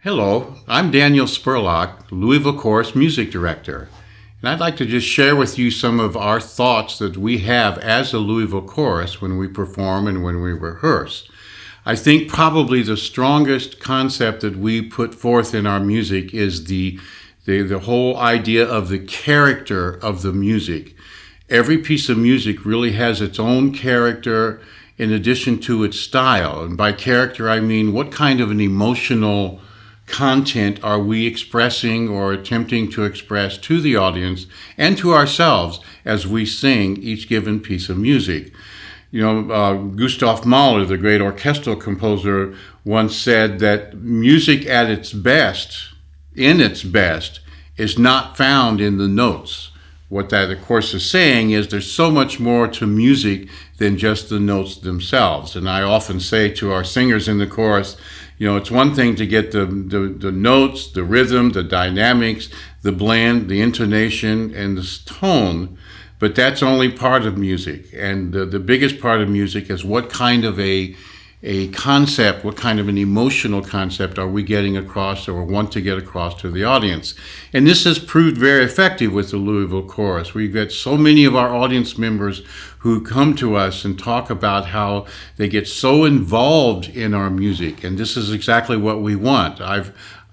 Hello, I'm Daniel Spurlock, Louisville Chorus Music Director, and I'd like to just share with you some of our thoughts that we have as a Louisville Chorus when we perform and when we rehearse. I think probably the strongest concept that we put forth in our music is the whole idea of the character of the music. Every piece of music really has its own character in addition to its style. And by character, I mean what kind of an emotional content are we expressing or attempting to express to the audience and to ourselves as we sing each given piece of music. Gustav Mahler, the great orchestral composer, once said that music at its best, is not found in the notes. What that, of course, is saying is there's so much more to music than just the notes themselves. And I often say to our singers in the chorus, it's one thing to get the notes, the rhythm, the dynamics, the blend, the intonation, and the tone, but that's only part of music. And the biggest part of music is what kind of a concept, what kind of an emotional concept are we getting across or want to get across to the audience. And this has proved very effective with the Louisville Chorus. We've got so many of our audience members who come to us and talk about how they get so involved in our music. And this is exactly what we want.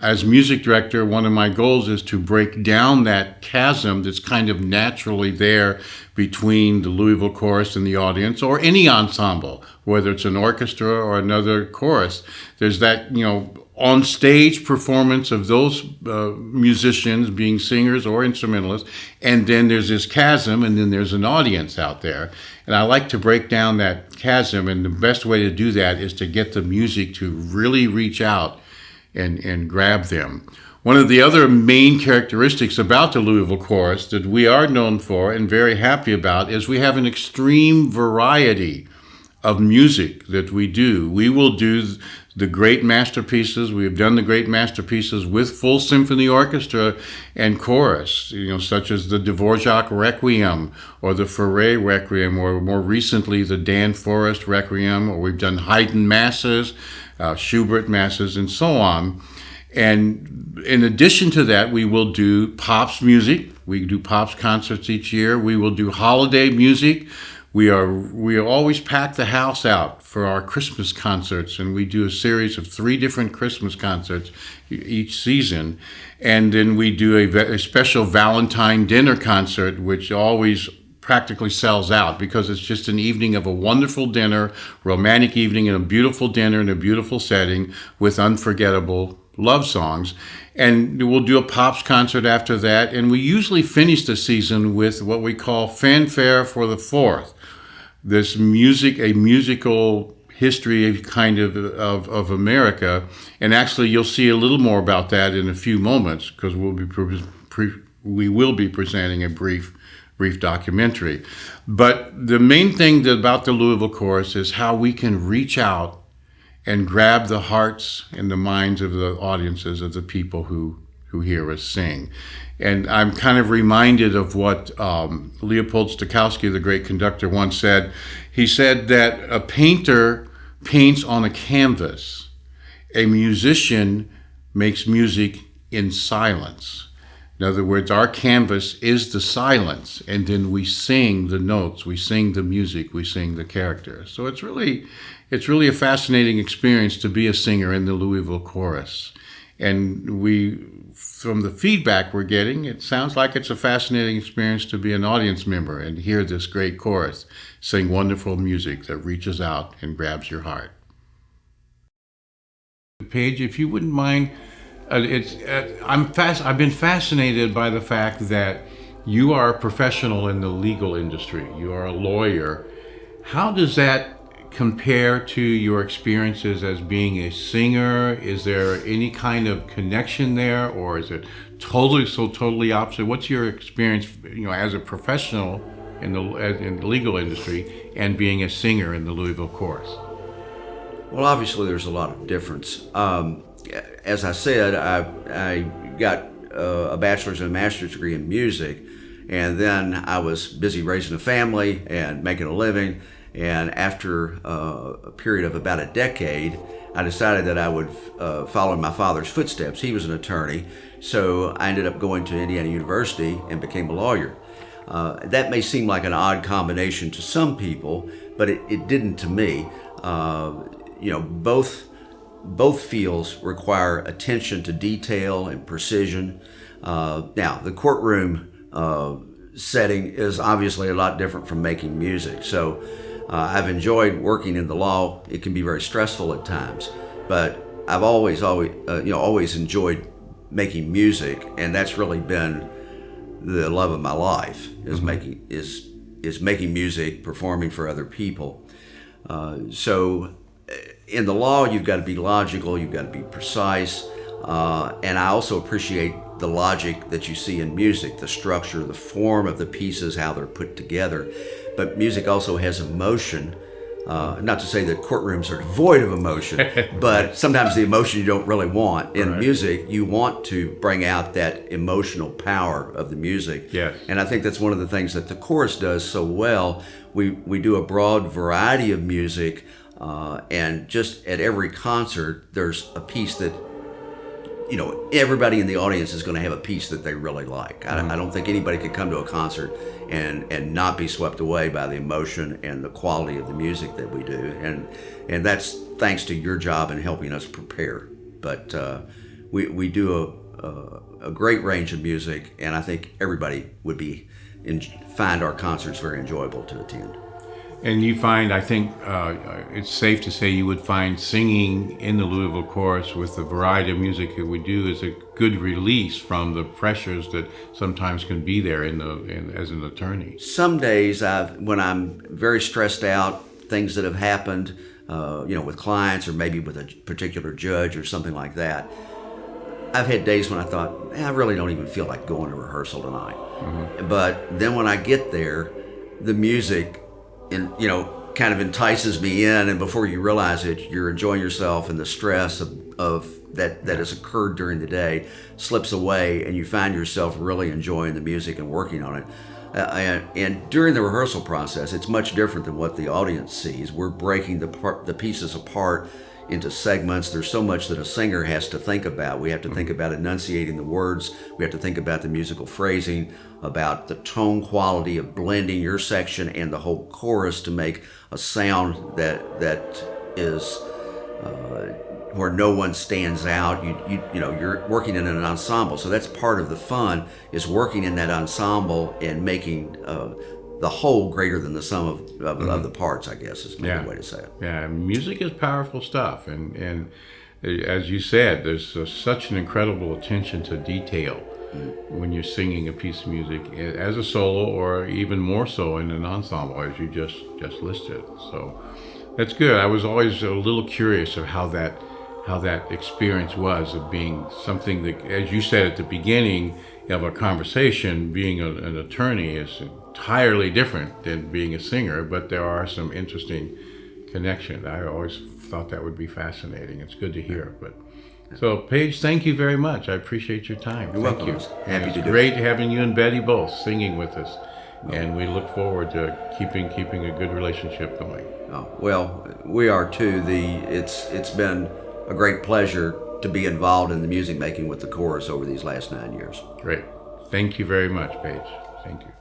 As music director, one of my goals is to break down that chasm that's kind of naturally there between the Louisville Chorus and the audience, or any ensemble, whether it's an orchestra or another chorus. There's that, on stage performance of those musicians being singers or instrumentalists, and then there's this chasm, and then there's an audience out there. And I like to break down that chasm, and the best way to do that is to get the music to really reach out and grab them. One of the other main characteristics about the Louisville Chorus that we are known for and very happy about is we have an extreme variety of music that we do. We will do the great masterpieces. We have done the great masterpieces with full symphony orchestra and chorus, such as the Dvorak Requiem or the Fauré Requiem, or more recently the Dan Forest Requiem, or we've done Haydn Masses, Schubert Masses, and so on. And in addition to that, we will do pops music. We do pops concerts each year. We will do holiday music. We always pack the house out for our Christmas concerts, and we do a series of 3 different Christmas concerts each season. And then we do a special Valentine dinner concert, which always practically sells out because it's just an evening of a wonderful dinner, romantic evening, and a beautiful dinner in a beautiful setting with unforgettable love songs. And we'll do a pops concert after that, and we usually finish the season with what we call Fanfare for the Fourth. This a musical history kind of America, and actually you'll see a little more about that in a few moments because we will be presenting a brief documentary. But the main thing about the Louisville Chorus is how we can reach out and grab the hearts and the minds of the audiences of the people who hear us sing. And I'm kind of reminded of what Leopold Stokowski, the great conductor, once said. He said that a painter paints on a canvas. A musician makes music in silence. In other words, our canvas is the silence, and then we sing the notes, we sing the music, we sing the character. So it's really a fascinating experience to be a singer in the Louisville Chorus. And from the feedback we're getting, it sounds like it's a fascinating experience to be an audience member and hear this great chorus sing wonderful music that reaches out and grabs your heart. Paige, if you wouldn't mind, I've been fascinated by the fact that you are a professional in the legal industry. You are a lawyer. How does that compare to your experiences as being a singer? Is there any kind of connection there, or is it totally opposite? What's your experience, as a professional in the legal industry and being a singer in the Louisville Chorus? Well, obviously there's a lot of difference. As I said, I got a bachelor's and a master's degree in music, and then I was busy raising a family and making a living, And after a period of about a decade, I decided that I would follow in my father's footsteps. He was an attorney, so I ended up going to Indiana University and became a lawyer. That may seem like an odd combination to some people, but it didn't to me. Both fields require attention to detail and precision. Now, the courtroom setting is obviously a lot different from making music. So I've enjoyed working in the law. It can be very stressful at times, but I've always enjoyed making music, and that's really been the love of my life is making music, performing for other people. So in the law, you've got to be logical, you've got to be precise, and I also appreciate the logic that you see in music, the structure, the form of the pieces, how they're put together. But music also has emotion. Not to say that courtrooms are devoid of emotion, but sometimes the emotion you don't really want. In music, you want to bring out that emotional power of the music. Yes. And I think that's one of the things that the chorus does so well. We do a broad variety of music, and just at every concert, there's a piece that, everybody in the audience is going to have a piece that they really like. I don't think anybody could come to a concert and not be swept away by the emotion and the quality of the music that we do. And that's thanks to your job in helping us prepare. But we do a great range of music, and I think everybody would find our concerts very enjoyable to attend. And you find, I think it's safe to say you would find singing in the Louisville chorus with the variety of music that we do is a good release from the pressures that sometimes can be there as an attorney. Some days when I'm very stressed out, things that have happened, with clients or maybe with a particular judge or something like that, I've had days when I thought, I really don't even feel like going to rehearsal tonight. Mm-hmm. But then when I get there, the music kind of entices me in, and before you realize it, you're enjoying yourself, and the stress of that has occurred during the day slips away, and you find yourself really enjoying the music and working on it. And during the rehearsal process, it's much different than what the audience sees. We're breaking the pieces apart into segments. There's so much that a singer has to think about. We have to think about enunciating the words. We have to think about the musical phrasing, about the tone quality of blending your section and the whole chorus to make a sound that is where no one stands out. You're working in an ensemble, so that's part of the fun, is working in that ensemble and making the whole greater than the sum of the parts, I guess is another way to say it. Yeah, music is powerful stuff, and as you said, there's such an incredible attention to detail when you're singing a piece of music as a solo, or even more so in an ensemble, as you just listed. So that's good. I was always a little curious of how that experience was of being something that, as you said at the beginning of a conversation, being an attorney is entirely different than being a singer, but there are some interesting connections. I always thought that would be fascinating. It's good to hear. So, Paige, thank you very much. I appreciate your time. You're welcome. Happy to do it. It's great having you and Betty both singing with us, and we look forward to keeping a good relationship going. Oh, well, we are too. It's been a great pleasure to be involved in the music making with the chorus over these last 9 years. Great. Thank you very much, Paige. Thank you.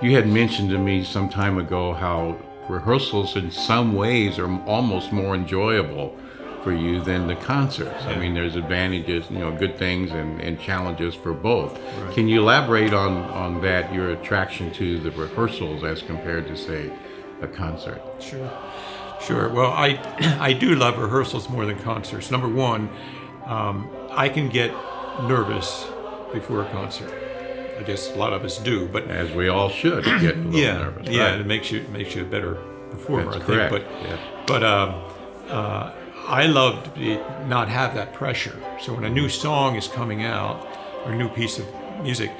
You had mentioned to me some time ago how rehearsals in some ways are almost more enjoyable for you than the concerts. Yeah. I mean, there's advantages, good things and challenges for both. Right. Can you elaborate on that, your attraction to the rehearsals as compared to, say, a concert? Sure. Well, I do love rehearsals more than concerts. Number one, I can get nervous before a concert. I guess a lot of us do, but as we all should get a little nervous. Yeah, right? It makes you a better performer. That's I think. Correct. But I love to not have that pressure. So when a new song is coming out or a new piece of music,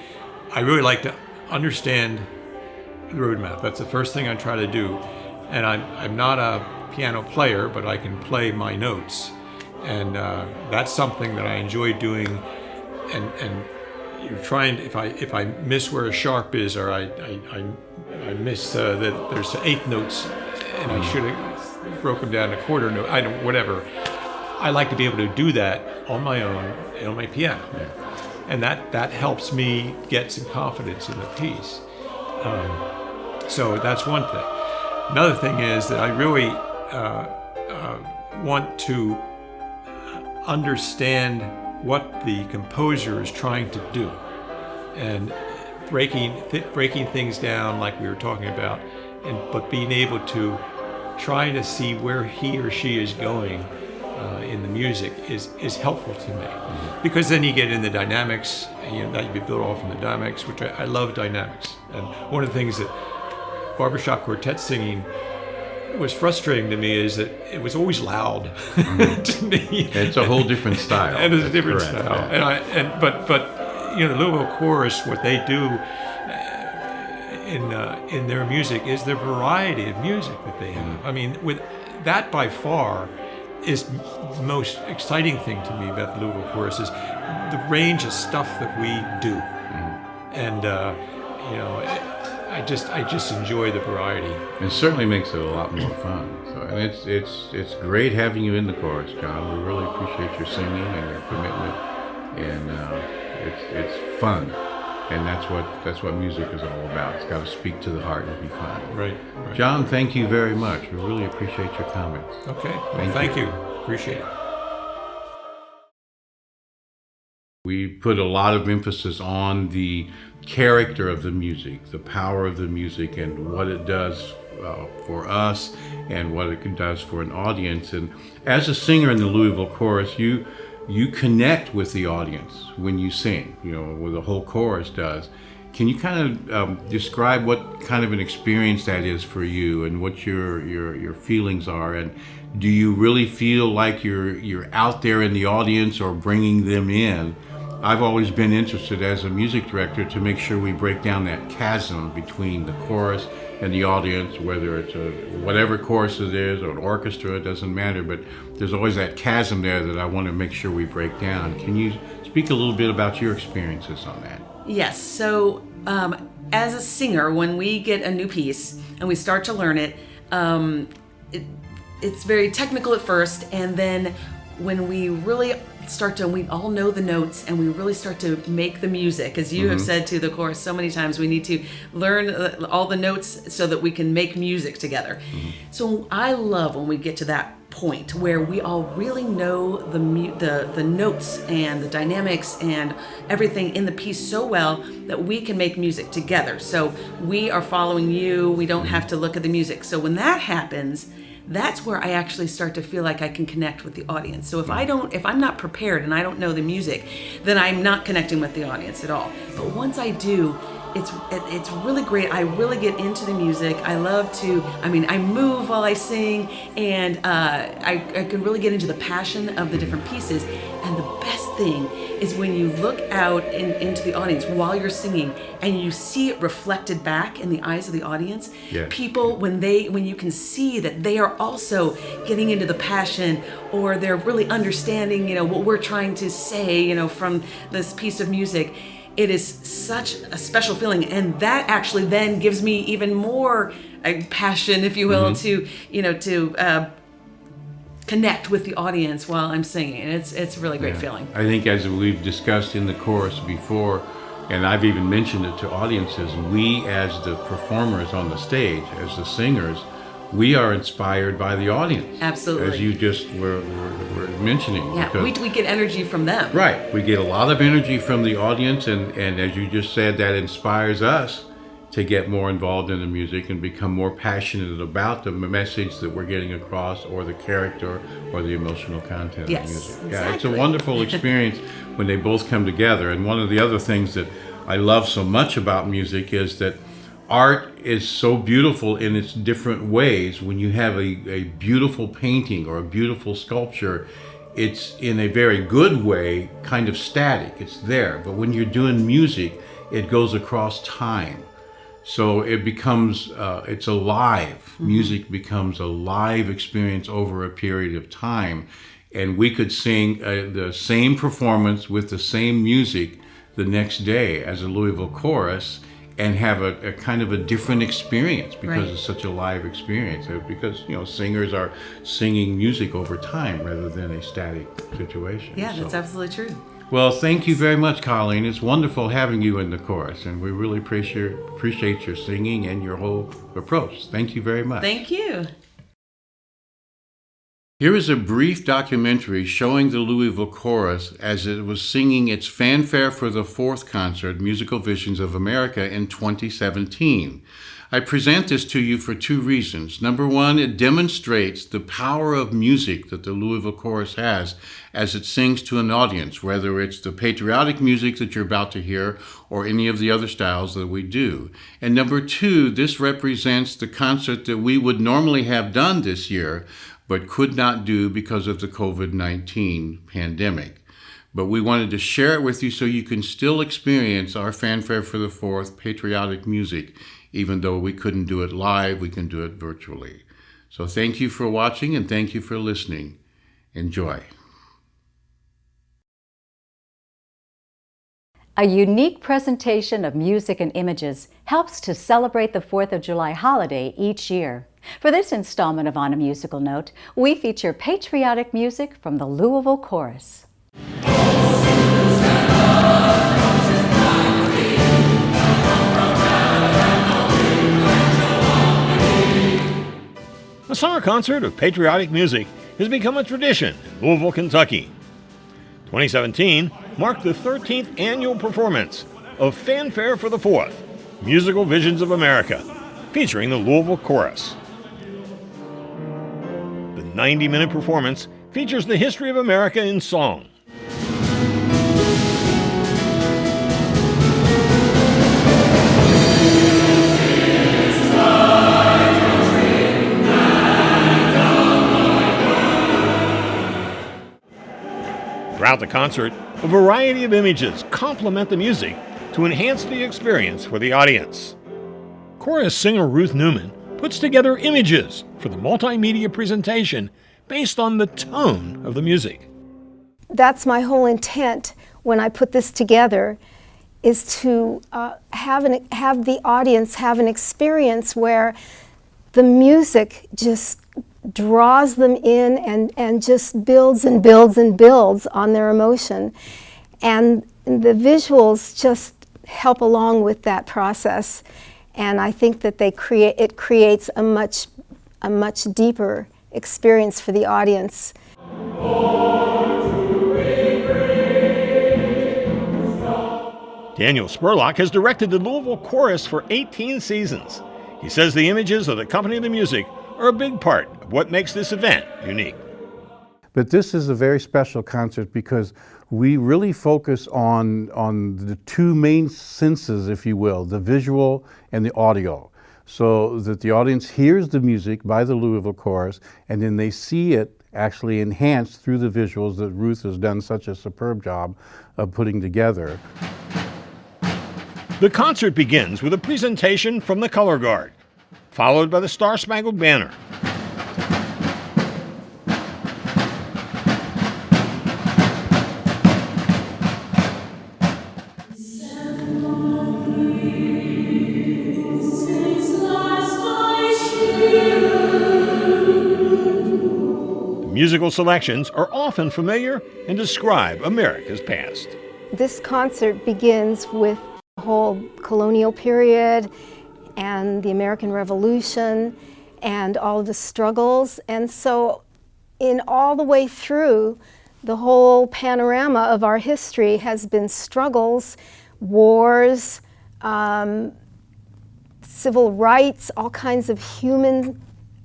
I really like to understand the roadmap. That's the first thing I try to do. And I'm not a piano player, but I can play my notes, and that's something that I enjoy doing. And you're trying. If I miss where a sharp is, or I miss that there's eighth notes, and I should have broke them down to quarter note. I don't whatever. I like to be able to do that on my own and on my piano, and that helps me get some confidence in the piece. So that's one thing. Another thing is that I really want to understand what the composer is trying to do, and breaking things down like we were talking about, but being able to try to see where he or she is going in the music is helpful to me, because then you get in the dynamics, and that you build off from the dynamics, which I love dynamics. And one of the things that barbershop quartet singing was frustrating to me is that it was always loud to me. It's a whole different style. And it's a different correct, style. yeah. But the Louisville chorus, what they do in their music is the variety of music that they have. I mean, with that by far is the most exciting thing to me about the Louisville chorus is the range of stuff that we do, and I just enjoy the variety. It certainly makes it a lot more fun. So, and it's great having you in the chorus, John. We really appreciate your singing and your commitment, and it's fun, and that's what music is all about. It's got to speak to the heart and be fun. Right. John, thank you very much. We really appreciate your comments. Okay. Thank you. Appreciate it. We put a lot of emphasis on the character of the music, the power of the music, and what it does for us and what it does for an audience. And as a singer in the Louisville chorus, you connect with the audience when you sing, what the whole chorus does. Can you kind of describe what kind of an experience that is for you and what your feelings are? And do you really feel like you're out there in the audience or bringing them in? I've always been interested as a music director to make sure we break down that chasm between the chorus and the audience, whether it's whatever chorus it is or an orchestra, it doesn't matter, but there's always that chasm there that I want to make sure we break down. Can you speak a little bit about your experiences on that? Yes. So as a singer, when we get a new piece and we start to learn it, it's very technical at first, and then when we really we all know the notes and we really start to make the music, as you have said to the chorus so many times, we need to learn all the notes so that we can make music together. So I love when we get to that point where we all really know the notes and the dynamics and everything in the piece so well that we can make music together. So we are following you, we don't have to look at the music. So when that happens, that's where I actually start to feel like I can connect with the audience. So if I'm not prepared and I don't know the music, then I'm not connecting with the audience at all. But once I do, it's really great. I really get into the music. I love to, I move while I sing, and I can really get into the passion of the different pieces. And the best thing is when you look out into the audience while you're singing and you see it reflected back in the eyes of the audience. Yes. People, when you can see that they are also getting into the passion, or they're really understanding, what we're trying to say, from this piece of music. It is such a special feeling, and that actually then gives me even more passion, if you will, to connect with the audience while I'm singing. It's a really great feeling. I think, as we've discussed in the chorus before, and I've even mentioned it to audiences, we as the performers on the stage, as the singers, we are inspired by the audience. Absolutely. As you just were mentioning. Yeah, because, we get energy from them. Right. We get a lot of energy from the audience, and as you just said, that inspires us to get more involved in the music and become more passionate about the message that we're getting across, or the character, or the emotional content Yes, of the music. exactly. Yeah, it's a wonderful experience when they both come together. And one of the other things that I love so much about music is that art is so beautiful in its different ways. When you have a beautiful painting or a beautiful sculpture, it's in a very good way kind of static. It's there. But when you're doing music, it goes across time. So it becomes, it's alive. Music becomes a live experience over a period of time. And we could sing the same performance with the same music the next day as a Louisville chorus and have a kind of a different experience because it's such a live experience. Because, singers are singing music over time rather than a static situation. Yeah, that's absolutely true. Well, thank you very much, Colleen. It's wonderful having you in the chorus, and we really appreciate your singing and your whole approach. Thank you very much. Thank you. Here is a brief documentary showing the Louisville Chorus as it was singing its Fanfare for the Fourth concert, Musical Visions of America, in 2017. I present this to you for two reasons. Number one, it demonstrates the power of music that the Louisville Chorus has as it sings to an audience, whether it's the patriotic music that you're about to hear or any of the other styles that we do. And number two, this represents the concert that we would normally have done this year, but could not do because of the COVID-19 pandemic. But we wanted to share it with you so you can still experience our Fanfare for the Fourth patriotic music. Even though we couldn't do it live, we can do it virtually. So thank you for watching and thank you for listening. Enjoy. A unique presentation of music and images helps to celebrate the 4th of July holiday each year. For this installment of On a Musical Note, we feature patriotic music from the Louisville Chorus. A summer concert of patriotic music has become a tradition in Louisville, Kentucky. 2017 marked the 13th annual performance of Fanfare for the Fourth, Musical Visions of America, featuring the Louisville Chorus. The 90-minute performance features the history of America in song. Throughout the concert, a variety of images complement the music to enhance the experience for the audience. Chorus singer Ruth Newman puts together images for the multimedia presentation based on the tone of the music. That's my whole intent when I put this together, is to have the audience have an experience where the music just draws them in and just builds and builds and builds on their emotion. And the visuals just help along with that process. And I think that it creates a much deeper experience for the audience. Daniel Spurlock has directed the Louisville Chorus for 18 seasons. He says the images that accompany the music are a big part of what makes this event unique. But this is a very special concert because we really focus on the two main senses, if you will, the visual and the audio, so that the audience hears the music by the Louisville Chorus and then they see it actually enhanced through the visuals that Ruth has done such a superb job of putting together. The concert begins with a presentation from the Color Guard, followed by the Star-Spangled Banner. The musical selections are often familiar and describe America's past. This concert begins with the whole colonial period and the American Revolution and all of the struggles. And so in all the way through, the whole panorama of our history has been struggles, wars, civil rights, all kinds of human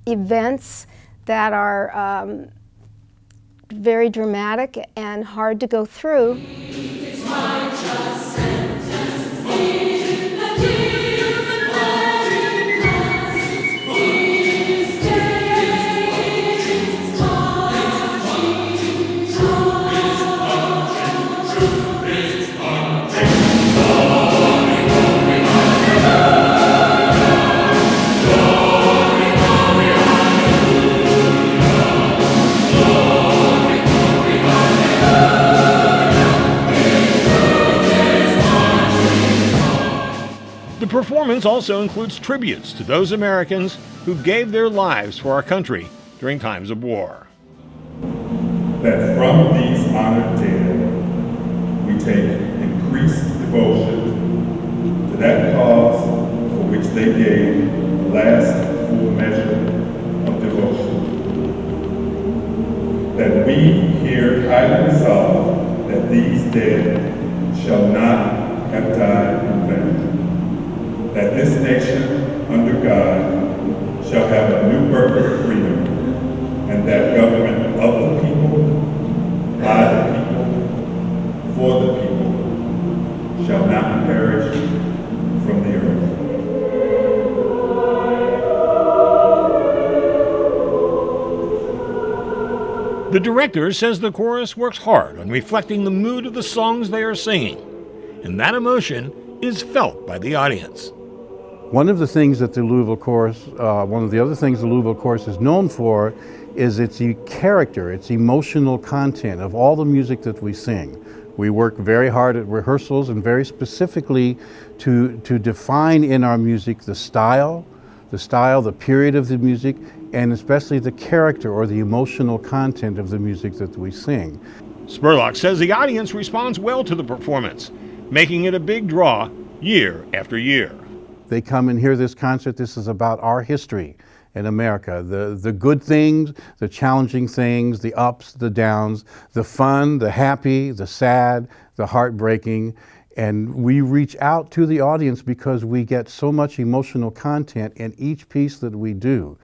events that are very dramatic and hard to go through. performance also includes tributes to those Americans who gave their lives for our country during times of war. That from these honored dead, we take increased devotion to that cause for which they gave the last full measure of devotion. That we here highly resolve that these dead shall not have died in vain. That this nation, under God, shall have a new birth of freedom, and that government of the people, by the people, for the people, shall not perish from the earth. The director says the chorus works hard on reflecting the mood of the songs they are singing, and that emotion is felt by the audience. One of the things that the Louisville Chorus, one of the other things the Louisville Chorus is known for is its character, its emotional content of all the music that we sing. We work very hard at rehearsals and very specifically to define in our music the style, the period of the music, and especially the character or the emotional content of the music that we sing. Spurlock says the audience responds well to the performance, making it a big draw year after year. They come and hear this concert. This is about our history in America. The good things, the challenging things, the ups, the downs, the fun, the happy, the sad, the heartbreaking. And we reach out to the audience because we get so much emotional content in each piece that we do.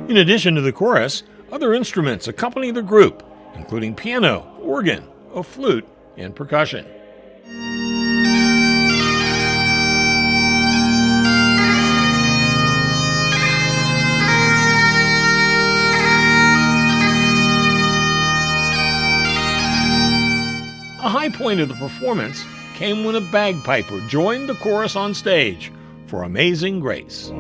In addition to the chorus, other instruments accompany the group, including piano, organ, a flute, and percussion. A high point of the performance came when a bagpiper joined the chorus on stage for Amazing Grace.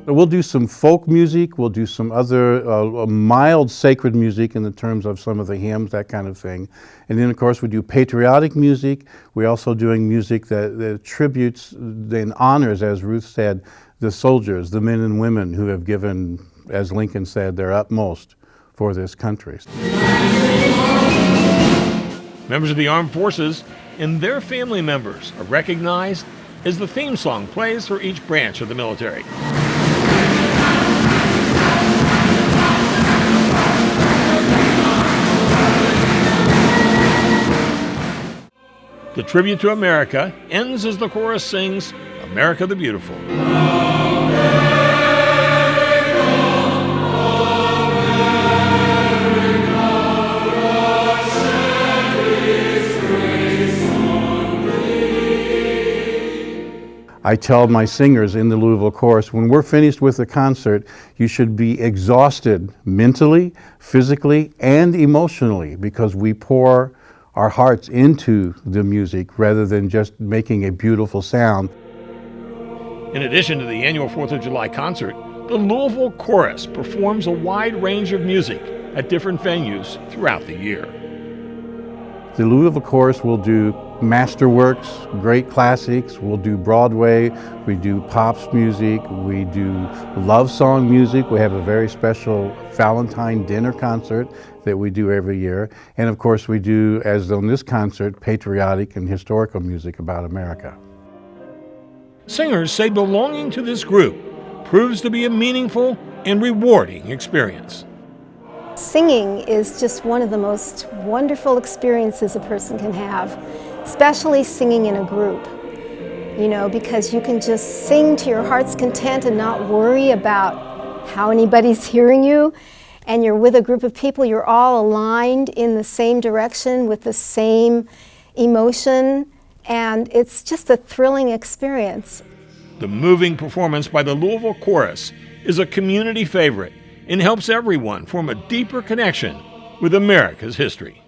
We'll do some folk music, we'll do some other mild sacred music in the terms of some of the hymns, that kind of thing. And then of course we do patriotic music. We're also doing music that tributes and honors, as Ruth said, the soldiers, the men and women who have given, as Lincoln said, their utmost for this country. Members of the armed forces and their family members are recognized as the theme song plays for each branch of the military. The tribute to America ends as the chorus sings, "America the Beautiful." I tell my singers in the Louisville Chorus, when we're finished with the concert, you should be exhausted mentally, physically, and emotionally, because we pour our hearts into the music rather than just making a beautiful sound. In addition to the annual 4th of July concert, the Louisville Chorus performs a wide range of music at different venues throughout the year. The Louisville Chorus will do masterworks, great classics, we'll do Broadway, we do pops music, we do love song music. We have a very special Valentine dinner concert that we do every year. And of course we do, as on this concert, patriotic and historical music about America. Singers say belonging to this group proves to be a meaningful and rewarding experience. Singing is just one of the most wonderful experiences a person can have, especially singing in a group, you know, because you can just sing to your heart's content and not worry about how anybody's hearing you. And you're with a group of people, you're all aligned in the same direction with the same emotion, and it's just a thrilling experience. The moving performance by the Louisville Chorus is a community favorite and helps everyone form a deeper connection with America's history.